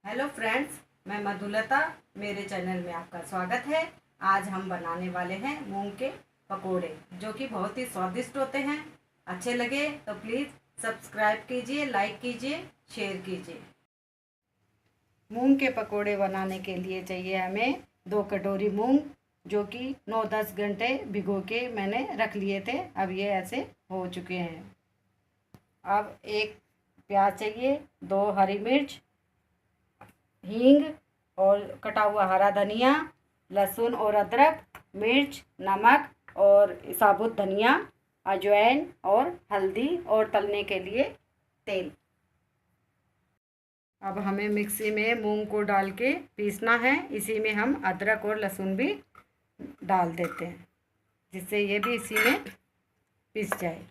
Hello friends, मैं मधुलता। मेरे channel में आपका स्वागत है। आज हम बनाने वाले हैं मूंग के पकोड़े, जो कि बहुत ही स्वादिष्ट होते हैं। अच्छे लगे तो प्लीज़ सब्सक्राइब कीजिए, लाइक कीजिए, शेयर कीजिए। मूंग के पकोड़े बनाने के लिए चाहिए हमें 2 कटोरी मूंग, जो कि 9-10 घंटे भिगो के मैंने रख लिए थे। अब ये ऐसे हो चुके हैं। अब 1 प्याज चाहिए, 2 हरी मिर्च, हींग और कटा हुआ हरा धनिया, लहसुन और अदरक, मिर्च, नमक और साबुत धनिया, अजवाइन और हल्दी और तलने के लिए तेल। अब हमें मिक्सी में मूंग को डाल के पीसना है। इसी में हम अदरक और लहसुन भी डाल देते हैं, जिससे ये भी इसी में पीस जाए।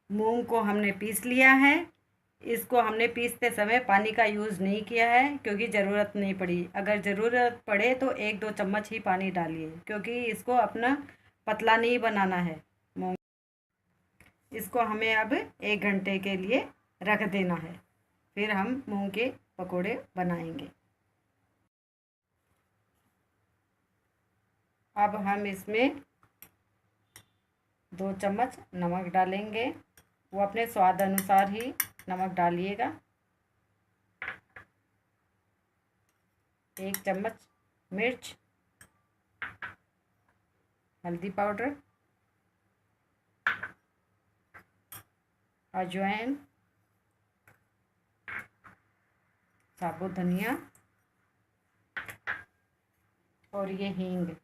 मूंग को हमने पीस लिया है। इसको हमने पीसते समय पानी का यूज़ नहीं किया है, क्योंकि ज़रूरत नहीं पड़ी। अगर ज़रूरत पड़े तो 1-2 चम्मच ही पानी डालिए, क्योंकि इसको अपना पतला नहीं बनाना है मूंग। इसको हमें अब 1 घंटे के लिए रख देना है, फिर हम मूंग के पकोड़े बनाएंगे। अब हम इसमें 2 चम्मच नमक डालेंगे। वो अपने स्वाद अनुसार ही नमक डालिएगा। 1 चम्मच मिर्च, हल्दी पाउडर, अजवाइन, साबुत धनिया और ये हींग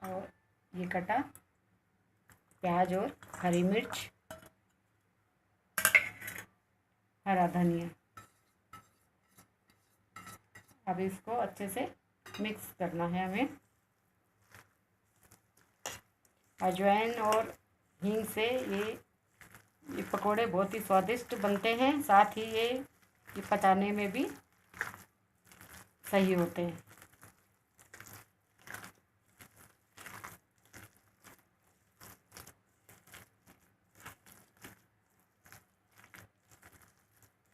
और ये कटा प्याज और हरी मिर्च, हरा धनिया। अब इसको अच्छे से मिक्स करना है हमें। अजवाइन और हींग से ये पकोड़े बहुत ही स्वादिष्ट बनते हैं। साथ ही ये पचाने में भी सही होते हैं।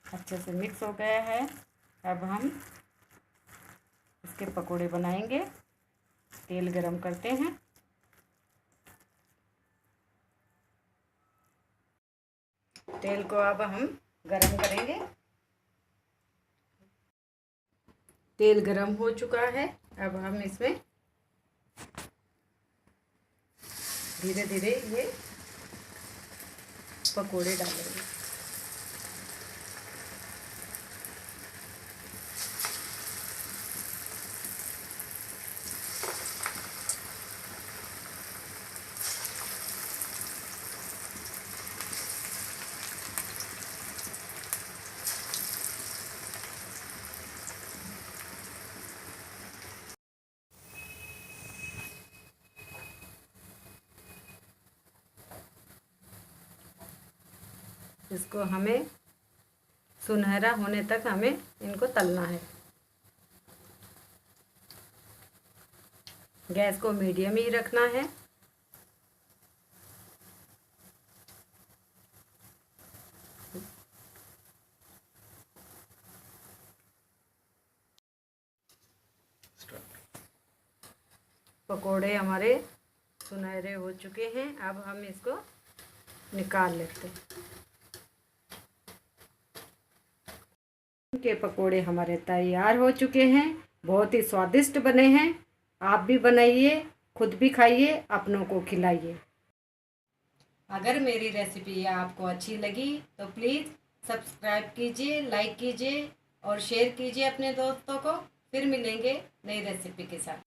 अच्छे से मिक्स हो गया है। अब हम इसके पकोड़े बनाएंगे। तेल गरम करते हैं। तेल को अब हम गरम करेंगे। तेल गरम हो चुका है। अब हम इसमें धीरे धीरे ये पकोड़े डालेंगे। इसको हमें सुनहरा होने तक हमें इनको तलना है। गैस को मीडियम ही रखना है। पकोड़े हमारे सुनहरे हो चुके हैं। अब हम इसको निकाल लेते हैं। के पकोड़े हमारे तैयार हो चुके हैं। बहुत ही स्वादिष्ट बने हैं। आप भी बनाइए, खुद भी खाइए, अपनों को खिलाइए। अगर मेरी रेसिपी आपको अच्छी लगी तो प्लीज़ सब्सक्राइब कीजिए, लाइक कीजिए और शेयर कीजिए अपने दोस्तों को। फिर मिलेंगे नई रेसिपी के साथ।